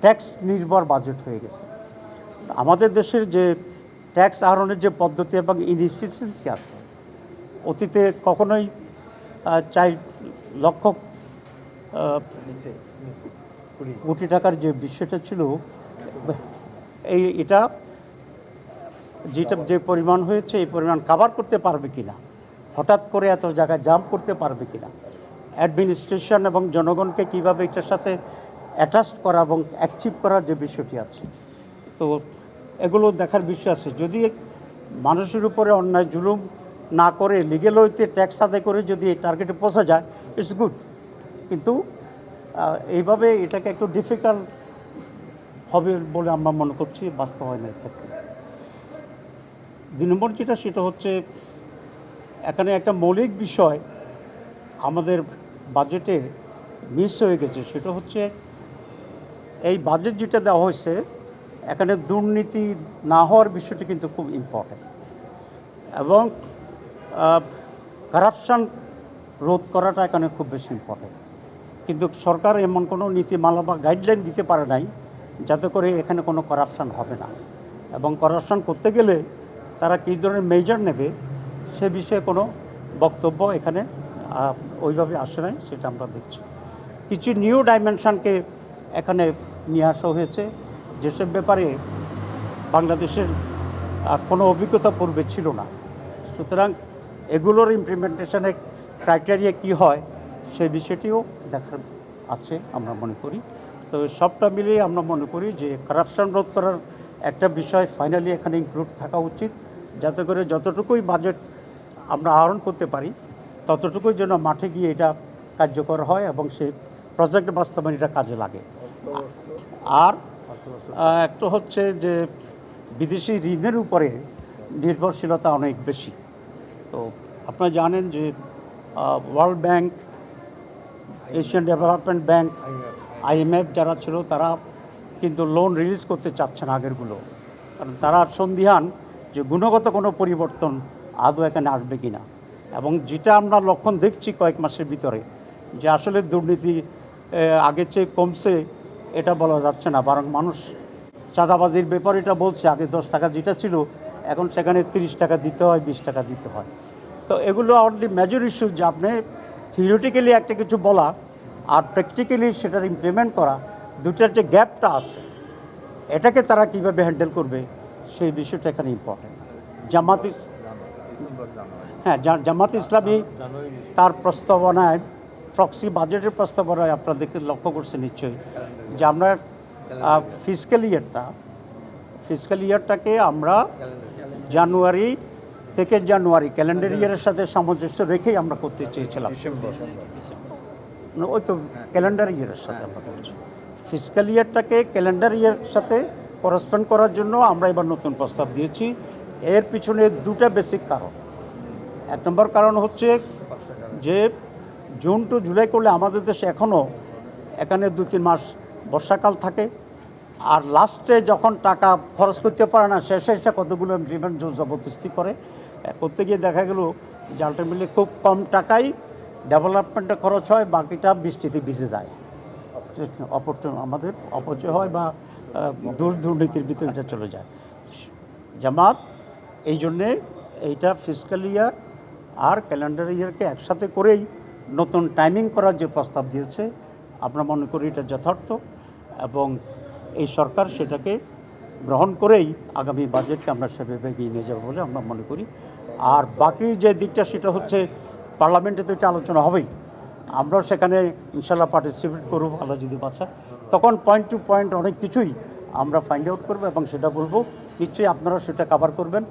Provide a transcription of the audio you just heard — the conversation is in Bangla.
ট্যাক্স নির্ভর বাজেট হয়ে গেছে। আমাদের দেশের যে ট্যাক্স আহরণের যে পদ্ধতি এবং ইনএফিসিয়েন্সি আছে, অতীতে কখনোই 4 লক্ষ কোটি টাকার যে বিষয়টা ছিল, এটা যে পরিমাণ হয়েছে এই পরিমাণ কাভার করতে পারবে কিনা, হঠাৎ করে এত জায়গায় জাম্প করতে পারবে কিনা, অ্যাডমিনিস্ট্রেশন এবং জনগণকে কীভাবে এটার সাথে অ্যাটাচ করা এবং অ্যাক্টিভ করার যে বিষয়টি আছে, তো এগুলো দেখার বিষয় আছে। যদি মানুষের উপরে অন্যায় জুলুম না করে লিগেল ওয়েতে ট্যাক্স আদায় করে যদি এই টার্গেটে পৌঁছা যায়, ইটস গুড। কিন্তু এইভাবে এটাকে একটু ডিফিকাল্ট হবে বলে আমরা মনে করছি বাস্তবায়নের ক্ষেত্রে। 2 নম্বর যেটা, সেটা হচ্ছে এখানে একটা মৌলিক বিষয় আমাদের বাজেটে মিস হয়ে গেছে। সেটা হচ্ছে এই বাজেট যেটা দেওয়া হয়েছে, এখানে দুর্নীতি না হওয়ার বিষয়টি কিন্তু খুব ইম্পর্ট্যান্ট, এবং কারাপশান রোধ করাটা এখানে খুব বেশি ইম্পর্ট্যান্ট। কিন্তু সরকার এমন কোনো নীতিমালা বা গাইডলাইন দিতে পারে নাই যাতে করে এখানে কোনো কারাপশান হবে না, এবং কারাপশান করতে গেলে তারা কী ধরনের মেজার নেবে সে বিষয়ে কোনো বক্তব্য এখানে ওইভাবে আসে নাই, সেটা আমরা দেখছি। কিছু নিউ ডাইমেনশনকে এখানে নিয়ে আসা হয়েছে, যেসব ব্যাপারে বাংলাদেশের কোনো অভিজ্ঞতা পূর্বে ছিল না। সুতরাং এগুলোর ইমপ্লিমেন্টেশনের ক্রাইটেরিয়া কী হয় সেই বিষয়টিও দেখার আছে আমরা মনে করি। তো সবটা মিলিয়ে আমরা মনে করি যে কারাপশন রোধ করার একটা বিষয় ফাইনালি এখানে ইনক্লুড থাকা উচিত, যাতে করে যতটুকুই বাজেট আমরা আহরণ করতে পারি ততটুকুই যেন মাঠে গিয়ে এটা কার্যকর হয় এবং সেই প্রজেক্ট বাস্তবায়ন এটা কাজে লাগে। আর একটা হচ্ছে যে বিদেশি ঋণের উপরে নির্ভরশীলতা অনেক বেশি। তো আপনারা জানেন যে world bank, Asian development bank, IMF যারা ছিল তারা কিন্তু লোন রিলিজ করতে চাচ্ছে না আগেরগুলো, কারণ তারা সন্দিহান যে গুণগত কোনো পরিবর্তন আদৌ এখানে আসবে কি না। এবং যেটা আমরা লক্ষণ দেখছি কয়েক মাসের ভিতরে, যে আসলে দুর্নীতি আগের চেয়ে কমছে এটা বলা যাচ্ছে না, বরং মানুষ চাঁদাবাজির ব্যাপারে এটা বলছে আগে 10 টাকা যেটা ছিল এখন সেখানে 30 টাকা দিতে হয়, 20 টাকা দিতে হয়। তো এগুলো আর দি মেজর ইস্যু, যে আপনি থিওরিটিক্যালি একটা কিছু বলা আর প্র্যাকটিক্যালি সেটার ইমপ্লিমেন্ট করা, দুটার যে গ্যাপটা আছে এটাকে তারা কীভাবে হ্যান্ডেল করবে সেই বিষয়টা এখানে ইম্পর্টেন্ট। জামাত ইসলামী তার প্রস্তাবনায়, প্রক্সি বাজেটের প্রস্তাবনায় আপনারা দেখে লক্ষ্য করছেন নিশ্চয়ই, যে আমরা ফিসক্যাল ইয়ারটাকে আমরা জানুয়ারি থেকে ক্যালেন্ডার ইয়ারের সাথে সামঞ্জস্য রেখেই আমরা করতে চেয়েছিলাম। ওই তো ক্যালেন্ডার ইয়ারের সাথে আমরা করছি, ফিসক্যাল ইয়ারটাকে ক্যালেন্ডার ইয়ারের সাথে করসপন্ড করার জন্য আমরা এবার নতুন প্রস্তাব দিয়েছি। এর পিছনে 2টা বেসিক কারণ। 1 নম্বর কারণ হচ্ছে যে জুন টু জুলাই করলে আমাদের দেশে এখনও এখানে 2-3 মাস বর্ষাকাল থাকে, আর লাস্টে যখন টাকা খরচ করতে পারে না শেষে এসে কতগুলো ইমপ্লিমেন্ট জবরদস্তি করতে গিয়ে দেখা গেল যে আলটিমেটলি খুব কম টাকাই ডেভেলপমেন্টে খরচ হয়, বাকিটা বৃষ্টিতে ভিজে যায়, আমাদের অপচয় হয় বা দুর্নীতির ভিতরে এটা চলে যায়। জামাত এই জন্যে এইটা ফিসক্যাল ইয়ার আর ক্যালেন্ডার ইয়ারকে একসাথে করেই নতুন টাইমিং করার যে প্রস্তাব দিয়েছে, আমরা মনে করি এটা যথার্থ, এবং এই সরকার সেটাকে গ্রহণ করেই আগামী বাজেটকে আমরা সেভাবে এগিয়ে নিয়ে যাবো বলে আমরা মনে করি। আর বাকি যে দিকটা সেটা হচ্ছে পার্লামেন্টে তো এটা আলোচনা হবেই, আমরাও সেখানে ইনশাল্লাহ পার্টিসিপেট করব, আল্লাহ যদি বাঁচা, তখন পয়েন্ট টু পয়েন্ট অনেক কিছুই আমরা ফাইন্ড আউট করবো এবং সেটা বলবো, নিশ্চয়ই আপনারা সেটা কভার করবেন।